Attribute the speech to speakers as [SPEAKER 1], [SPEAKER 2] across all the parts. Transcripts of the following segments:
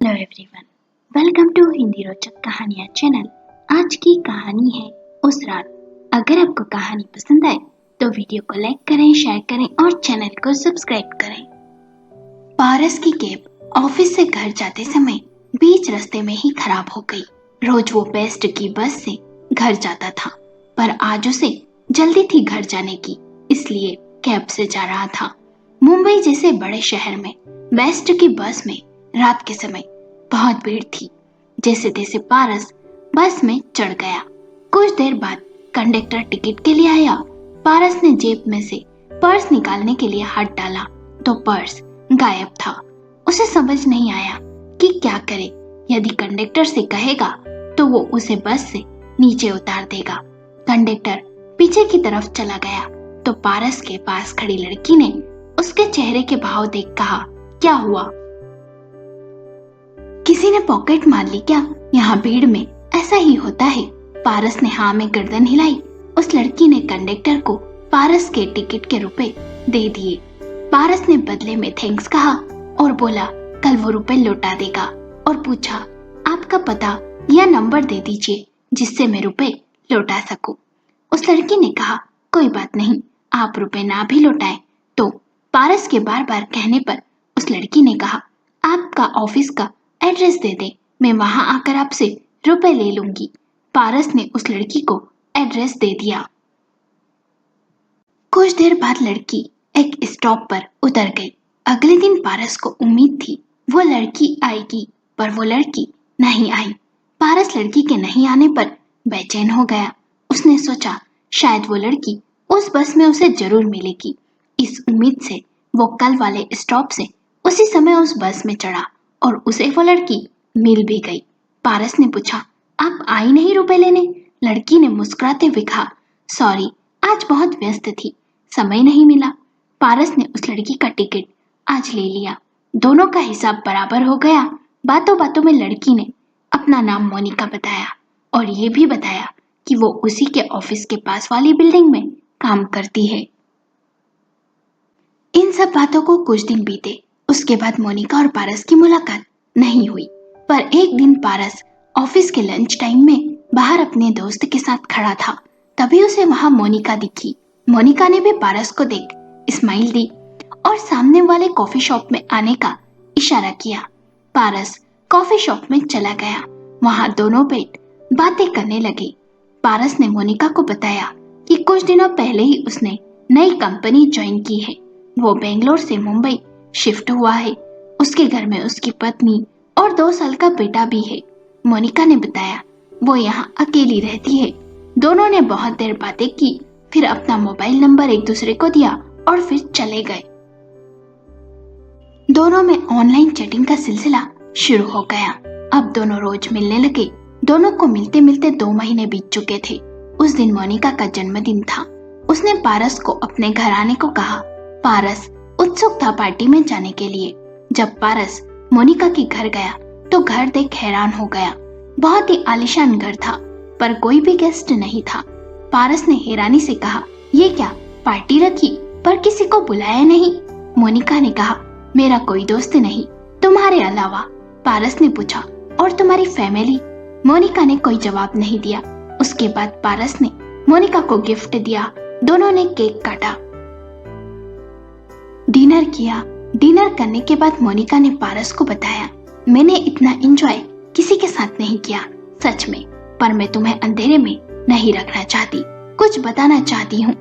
[SPEAKER 1] Hello everyone, welcome to Hindi रोचक कहानियाँ channel. आज की कहानी है उस रात। अगर आपको कहानी पसंद आए तो वीडियो को लाइक करें, शेयर करें और चैनल को सब्सक्राइब करें। पारस की कैब ऑफिस से घर जाते समय बीच रास्ते में ही खराब हो गई। रोज वो बेस्ट की बस से घर जाता था, पर आज उसे जल्दी थी घर जाने की, इसलिए कैब से जा रहा था। मुंबई जैसे बड़े शहर में बेस्ट की बस में रात के समय बहुत भीड़ थी। जैसे तैसे पारस बस में चढ़ गया। कुछ देर बाद कंडक्टर टिकट के लिए आया। पारस ने जेब में से पर्स निकालने के लिए हाथ डाला तो पर्स गायब था। उसे समझ नहीं आया कि क्या करे। यदि कंडक्टर से कहेगा तो वो उसे बस से नीचे उतार देगा। कंडक्टर पीछे की तरफ चला गया तो पारस के पास खड़ी लड़की ने उसके चेहरे के भाव देख कहा, क्या हुआ? किसी ने पॉकेट मार ली क्या? यहाँ भीड़ में ऐसा ही होता है। पारस ने हाँ में गर्दन हिलाई। उस लड़की ने कंडक्टर को पारस के टिकट के रुपए दे दिए। पारस ने बदले में थैंक्स कहा और बोला कल वो रुपए लौटा देगा, और पूछा आपका पता या नंबर दे दीजिए जिससे मैं रुपए लौटा सकूं। उस लड़की ने कहा कोई बात नहीं, आप रुपए ना भी लौटाए तो। पारस के बार बार कहने पर उस लड़की ने कहा आपका ऑफिस का एड्रेस दे दे, मैं वहां आकर आपसे रुपए ले लूंगी। पारस ने उस लड़की को एड्रेस दे दिया। कुछ देर बाद लड़की एक स्टॉप पर उतर गई। अगले दिन पारस को उम्मीद थी वो लड़की आएगी, पर वो लड़की नहीं आई। पारस लड़की के नहीं आने पर बेचैन हो गया। उसने सोचा शायद वो लड़की उस बस में उसे जरूर मिलेगी। इस उम्मीद से वो कल वाले स्टॉप से उसी समय उस बस में चढ़ा और उसे वो लड़की मिल भी गई। पारस ने पूछा आप आई नहीं रुपए लेने? लड़की ने मुस्कुराते हुए कहा सॉरी, आज बहुत व्यस्त थी, समय नहीं मिला। पारस ने उस लड़की का टिकट आज ले लिया। दोनों का हिसाब बराबर हो गया। बातों बातों में लड़की ने अपना नाम मोनिका बताया और ये भी बताया कि वो उसी के ऑफिस के पास वाली बिल्डिंग में काम करती है। इन सब बातों को कुछ दिन बीते। उसके बाद मोनिका और पारस की मुलाकात नहीं हुई, पर एक दिन पारस ऑफिस के लंच टाइम में बाहर अपने दोस्त के साथ खड़ा था। तभी उसे वहां मोनिका दिखी। मोनिका ने भी पारस को देख स्माइल दी और सामने वाले कॉफी शॉप में आने का इशारा किया। पारस कॉफी शॉप में चला गया। वहां दोनों बैठ बातें करने लगे। पारस ने मोनिका को बताया कि कुछ दिनों पहले ही उसने नई कंपनी ज्वाइन की है। वो बेंगलोर से मुंबई शिफ्ट हुआ है। उसके घर में उसकी पत्नी और 2 साल का बेटा भी है। मोनिका ने बताया वो यहाँ अकेली रहती है। दोनों ने बहुत देर बातें की, फिर अपना मोबाइल नंबर एक दूसरे को दिया और फिर चले गए। दोनों में ऑनलाइन चैटिंग का सिलसिला शुरू हो गया। अब दोनों रोज मिलने लगे। दोनों को मिलते मिलते 2 महीने बीत चुके थे। उस दिन मोनिका का जन्मदिन था। उसने पारस को अपने घर आने को कहा। पारस उत्सुक था पार्टी में जाने के लिए। जब पारस मोनिका के घर गया तो घर देख हैरान हो गया। बहुत ही आलीशान घर था, पर कोई भी गेस्ट नहीं था। पारस ने हैरानी से कहा ये क्या पार्टी रखी पर किसी को बुलाया नहीं? मोनिका ने कहा मेरा कोई दोस्त नहीं तुम्हारे अलावा। पारस ने पूछा और तुम्हारी फैमिली? मोनिका ने कोई जवाब नहीं दिया। उसके बाद पारस ने मोनिका को गिफ्ट दिया। दोनों ने केक काटा, डिनर किया। डिनर करने के बाद मोनिका ने पारस को बताया मैंने इतना एंजॉय किसी के साथ नहीं किया सच में, पर मैं तुम्हें अंधेरे में नहीं रखना चाहती, कुछ बताना चाहती हूँ।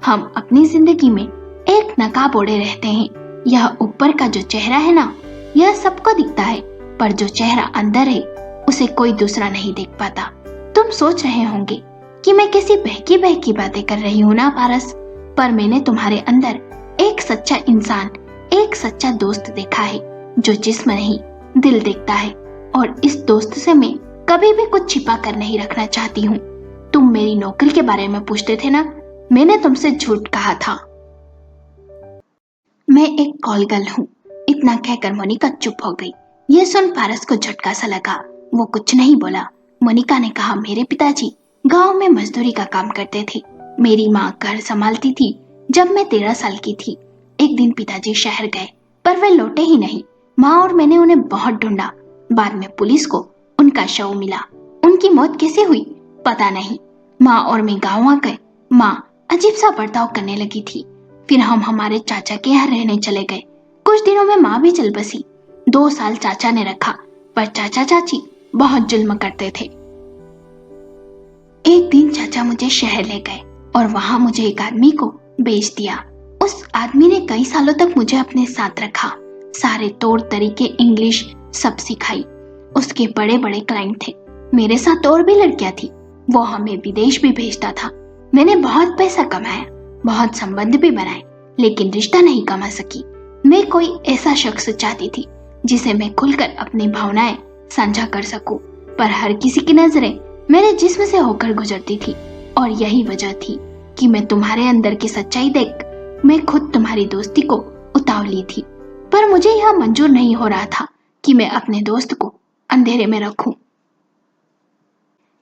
[SPEAKER 1] हम अपनी जिंदगी में एक नकाब ओढ़े रहते हैं। यह ऊपर का जो चेहरा है ना, यह सबको दिखता है, पर जो चेहरा अंदर है उसे कोई दूसरा नहीं देख पाता। तुम सोच रहे होंगे कि मैं कैसी बहकी बहकी बातें कर रही हूँ ना पारस, पर मैंने तुम्हारे अंदर एक सच्चा इंसान, एक सच्चा दोस्त देखा है जो जिस्म नहीं दिल देखता है, और इस दोस्त से मैं कभी भी कुछ छिपा कर नहीं रखना चाहती हूँ। तुम मेरी नौकरी के बारे में पूछते थे ना, मैंने तुमसे झूठ कहा था। मैं एक कॉल गर्ल हूँ। इतना कहकर मोनिका चुप हो गई। यह सुन पारस को झटका सा लगा। वो कुछ नहीं बोला। मोनिका ने कहा मेरे पिताजी गांव में मजदूरी का काम करते थे। मेरी माँ घर संभालती थी जब मैं 13 साल की थी। एक दिन पिताजी शहर गए पर वे लौटे ही नहीं। माँ और मैंने उन्हें बहुत ढूंढा बाद में पुलिस को उनका शव मिला। उनकी मौत कैसे हुई पता नहीं। माँ और मैं गाँव आ गए। माँ अजीब सा बर्ताव करने लगी थी। फिर हम हमारे चाचा के यहाँ रहने चले गए। कुछ दिनों में माँ भी चल बसी। 2 साल चाचा ने रखा, पर चाचा चाची बहुत जुल्म करते थे। एक दिन चाचा मुझे शहर ले गए और वहां मुझे एक आदमी को बेच दिया। उस आदमी ने कई सालों तक मुझे अपने साथ रखा, सारे तौर तरीके, इंग्लिश सब सिखाई। उसके बड़े बड़े क्लाइंट थे। मेरे साथ और भी लड़कियां थी। वो हमें विदेश भी भेजता था। मैंने बहुत पैसा कमाया, बहुत संबंध भी बनाए, लेकिन रिश्ता नहीं कमा सकी। मैं कोई ऐसा शख्स चाहती थी जिसे मैं खुलकर अपनी भावनाएं साझा कर सकूं, पर हर किसी की नजरें मेरे जिस्म से होकर गुजरती थी। और यही वजह थी कि मैं तुम्हारे अंदर की सच्चाई देख मैं खुद तुम्हारी दोस्ती को उतावली थी। पर मुझे यह मंजूर नहीं हो रहा था कि मैं अपने दोस्त को अंधेरे में रखूं।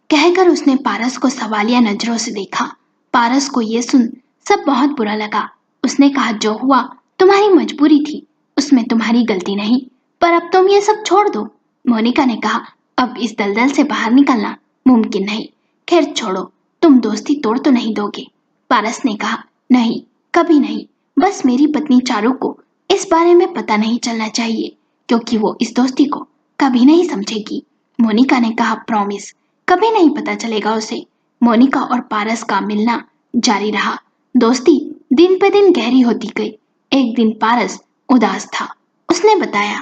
[SPEAKER 1] कहकर उसने पारस को सवालिया नजरों से देखा। पारस को यह सुन सब बहुत बुरा लगा। उसने कहा, जो हुआ तुम्हारी मजबूरी थी, उसमें तुम्हारी गलती नहीं, पर अब तुम ये सब छोड़ दो। मोनिका ने कहा, अब इस दलदल से बाहर निकलना मुमकिन नहीं। खैर छोड़ो, तुम दोस्ती तोड़ तो नहीं दोगे। पारस ने कहा, नहीं, कभी नहीं। बस मेरी पत्नी चारू को इस बारे में पता नहीं चलना चाहिए, क्योंकि वो इस दोस्ती को कभी नहीं समझेगी। मोनिका ने कहा, प्रॉमिस, कभी नहीं पता चलेगा उसे। मोनिका और पारस का मिलना जारी रहा। दोस्ती दिन पे दिन गहरी होती गई। एक दिन पारस उदास था। उसने बताया,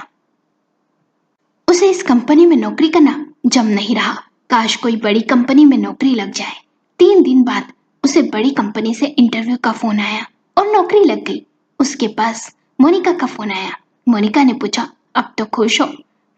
[SPEAKER 1] उसे इस कंपनी में नौकरी करना जम नहीं रहा। काश कोई बड़ी कंपनी में नौकरी लग जाए। 3 दिन बाद उसे बड़ी कंपनी से इंटरव्यू का फोन आया और नौकरी लग गई। उसके पास मोनिका का फोन आया। मोनिका ने पूछा, अब तो खुश हो?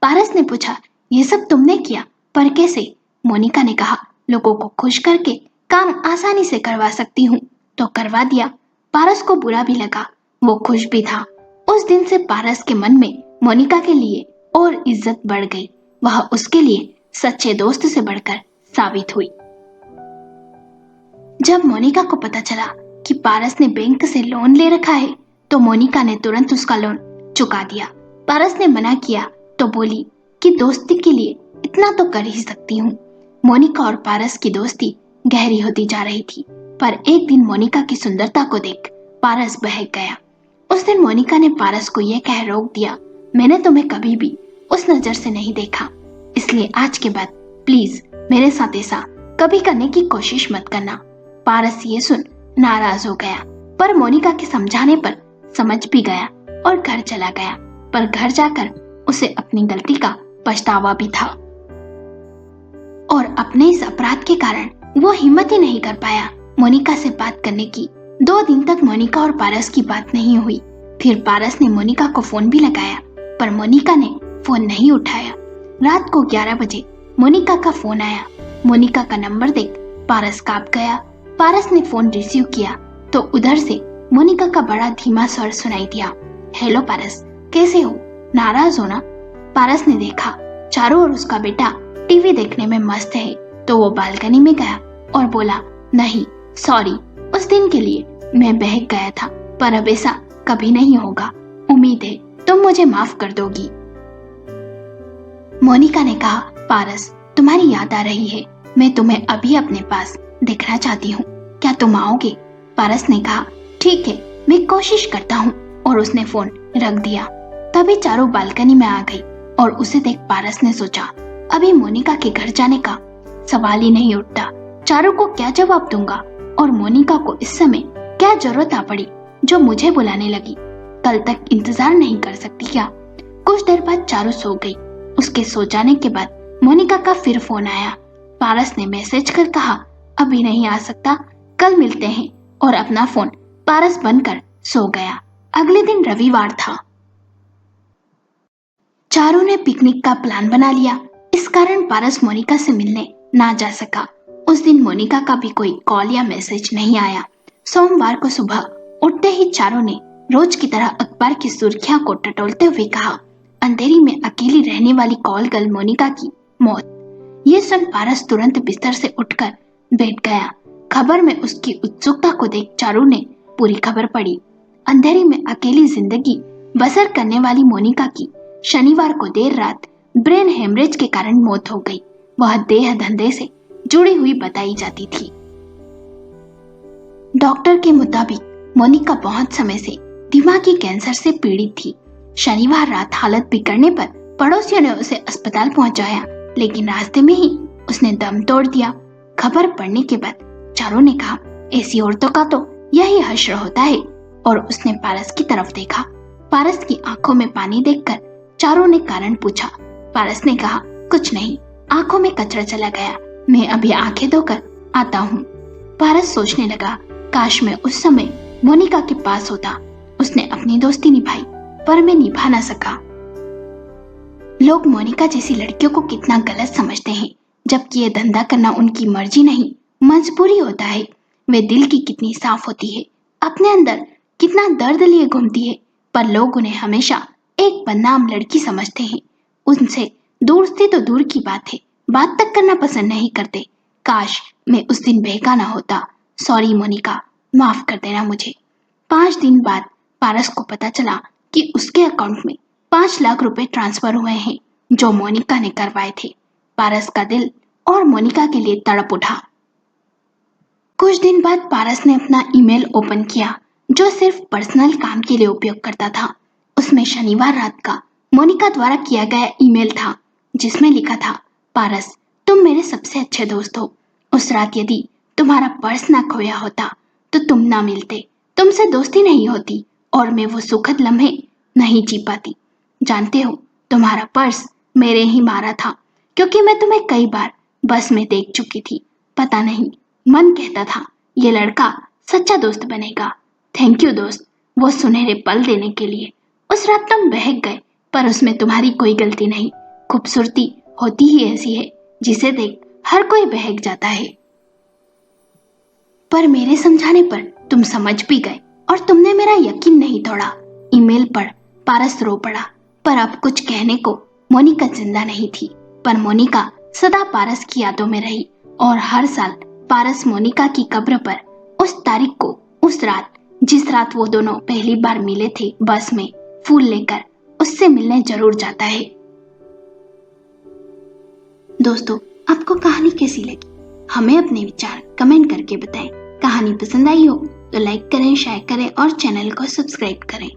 [SPEAKER 1] पारस ने पूछा, ये सब तुमने किया, पर कैसे? मोनिका ने कहा, लोगों को खुश करके काम आसानी से करवा सकती हूँ, तो करवा दिया। पारस को बुरा भी लगा, वो खुश भी था। उस दिन से पारस के मन में मोनिका के लिए और इज्जत बढ़ गई। वह उसके लिए सच्चे दोस्त से बढ़कर साबित हुई। जब मोनिका को पता चला कि पारस ने बैंक से लोन ले रखा है, तो मोनिका ने तुरंत उसका लोन चुका दिया। पारस ने मना किया तो बोली कि दोस्ती के लिए इतना तो कर ही सकती हूँ। मोनिका और पारस की दोस्ती गहरी होती जा रही थी, पर एक दिन मोनिका की सुंदरता को देख पारस बहक गया। उस दिन मोनिका ने पारस को यह कह रोक दिया, मैंने तुम्हें कभी भी उस नजर से नहीं देखा, इसलिए आज के बाद प्लीज मेरे साथ ऐसा कभी करने की कोशिश मत करना। पारस ये सुन नाराज हो गया, पर मोनिका के समझाने पर समझ भी गया और घर चला गया। पर घर जाकर उसे अपनी गलती का पछतावा भी था और अपने इस अपराध के कारण वो हिम्मत ही नहीं कर पाया मोनिका से बात करने की। 2 दिन तक मोनिका और पारस की बात नहीं हुई। फिर पारस ने मोनिका को फोन भी लगाया, पर मोनिका ने फोन नहीं उठाया। रात को 11 बजे मोनिका का फोन आया। मोनिका का नंबर देख पारस कांप गया। पारस ने फोन रिसीव किया तो उधर से मोनिका का बड़ा धीमा स्वर सुनाई दिया, हेलो पारस, कैसे हो? नाराज हो ना? पारस ने देखा चारू और उसका बेटा टीवी देखने में मस्त है, तो वो बालकनी में गया और बोला, नहीं सॉरी, उस दिन के लिए मैं बहक गया था, पर अब ऐसा कभी नहीं होगा। उम्मीद है तुम मुझे माफ कर दोगी। मोनिका ने कहा, पारस तुम्हारी याद आ रही है, मैं तुम्हें अभी अपने पास देखना चाहती हूँ, क्या तुम आओगे? पारस ने कहा, ठीक है, मैं कोशिश करता हूँ, और उसने फोन रख दिया। तभी चारू बालकनी में आ गई और उसे देख पारस ने सोचा, अभी मोनिका के घर जाने का सवाल ही नहीं उठता। चारू को क्या जवाब दूंगा और मोनिका को इस समय क्या जरूरत आ पड़ी जो मुझे बुलाने लगी? कल तक इंतजार नहीं कर सकती क्या? कुछ देर बाद चारू सो गई। उसके सो जाने के बाद मोनिका का फिर फोन आया। पारस ने मैसेज कर कहा, अभी नहीं आ सकता, कल मिलते हैं, और अपना फोन पारस बनकर सो गया। अगले दिन रविवार था। चारू ने पिकनिक का प्लान बना लिया। इस कारण पारस मोनिका से मिलने ना जा सका। उस दिन मोनिका का भी कोई कॉल या मैसेज नहीं आया। सोमवार को सुबह उठते ही चारू ने रोज की तरह अखबार की सुर्खियां को टटोलते हुए कहा, अंधेरी में अकेली रहने वाली कॉल गर्ल मोनिका की मौत। ये सुन पारस तुरंत बिस्तर से उठकर बैठ गया। खबर में उसकी उत्सुकता को देख चारू ने पूरी खबर पढ़ी। अंधेरी में अकेली जिंदगी बसर करने वाली मोनिका की शनिवार को देर रात ब्रेन हेमरेज के कारण मौत हो गई। वह देह धंधे से जुड़ी हुई बताई जाती थी। डॉक्टर के मुताबिक मोनिका बहुत समय से दिमागी कैंसर से पीड़ित थी। शनिवार रात हालत बिगड़ने पर पड़ोसियों ने उसे अस्पताल पहुंचाया, लेकिन रास्ते में ही उसने दम तोड़ दिया। खबर पढ़ने के बाद चारों ने कहा, ऐसी औरतों का तो यही हश्र होता है। और उसने पारस की तरफ देखा। पारस की आंखों में पानी देखकर चारों ने कारण पूछा। पारस ने कहा, कुछ नहीं, आंखों में कचरा चला गया, मैं अभी आंखें धोकर आता हूँ। पारस सोचने लगा, काश मैं उस समय मोनिका के पास होता। उसने अपनी दोस्ती निभाई, पर मैं निभा ना सका। लोग मोनिका जैसी लड़कियों को कितना गलत समझते हैं, जबकि ये धंधा करना उनकी मर्जी नहीं, मजबूरी होता है। वे दिल की कितनी साफ होती है, अपने अंदर कितना दर्द लिए घूमती है, पर लोग उन्हें हमेशा एक बदनाम लड़की समझते हैं। उनसे दोस्ती तो दूर की बात है, बात तक करना पसंद नहीं करते। काश मैं उस दिन बहका ना होता। सॉरी मोनिका, माफ कर देना मुझे। 5 दिन बाद पारस को पता चला कि उसके अकाउंट में 5 लाख रुपए ट्रांसफर हुए हैं, जो मोनिका ने करवाए थे। पारस का दिल और मोनिका के लिए तड़प उठा। कुछ दिन बाद पारस ने अपना ईमेल ओपन किया, जो सिर्फ पर्सनल काम के लिए उपयोग करता था। उसमें शनिवार रात का मोनिका द्वारा किया गया ईमेल था, जिसमें लिखा था, पारस, तुम मेरे सबसे अच्छे दोस्त हो। उस रात यदि तुम्हारा पर्स ना खोया होता तो तुम ना मिलते, तुमसे दोस्ती नहीं होती और मैं वो सुखद लम्हे नहीं जी पाती। जानते हो, तुम्हारा पर्स मेरे ही मारा था, क्योंकि मैं तुम्हें कई बार बस में देख चुकी थी। पता नहीं, मन कहता था ये लड़का सच्चा दोस्त बनेगा। थैंक यू दोस्त, वो सुनहरे पल देने के लिए। उस रात तुम बहक गए, पर उसमें तुम्हारी कोई गलती नहीं। खूबसूरती होती ही ऐसी है, जिसे देख हर कोई बहक जाता है। पर मेरे समझाने पर तुम समझ भी गए और तुमने मेरा यकीन नहीं तोड़ा। ईमेल पढ़ पारस रो पड़ा। पर अब कुछ कहने को मोनिका जिंदा नहीं थी, पर मोनिका सदा पारस की यादों में रही। और हर साल पारस मोनिका की कब्र पर उस तारीख को, उस रात जिस रात वो दोनों पहली बार मिले थे बस में, फूल लेकर उससे मिलने जरूर जाता है। दोस्तों, आपको कहानी कैसी लगी? हमें अपने विचार कमेंट करके बताएं। कहानी पसंद आई हो तो लाइक करें, शेयर करें और चैनल को सब्सक्राइब करें।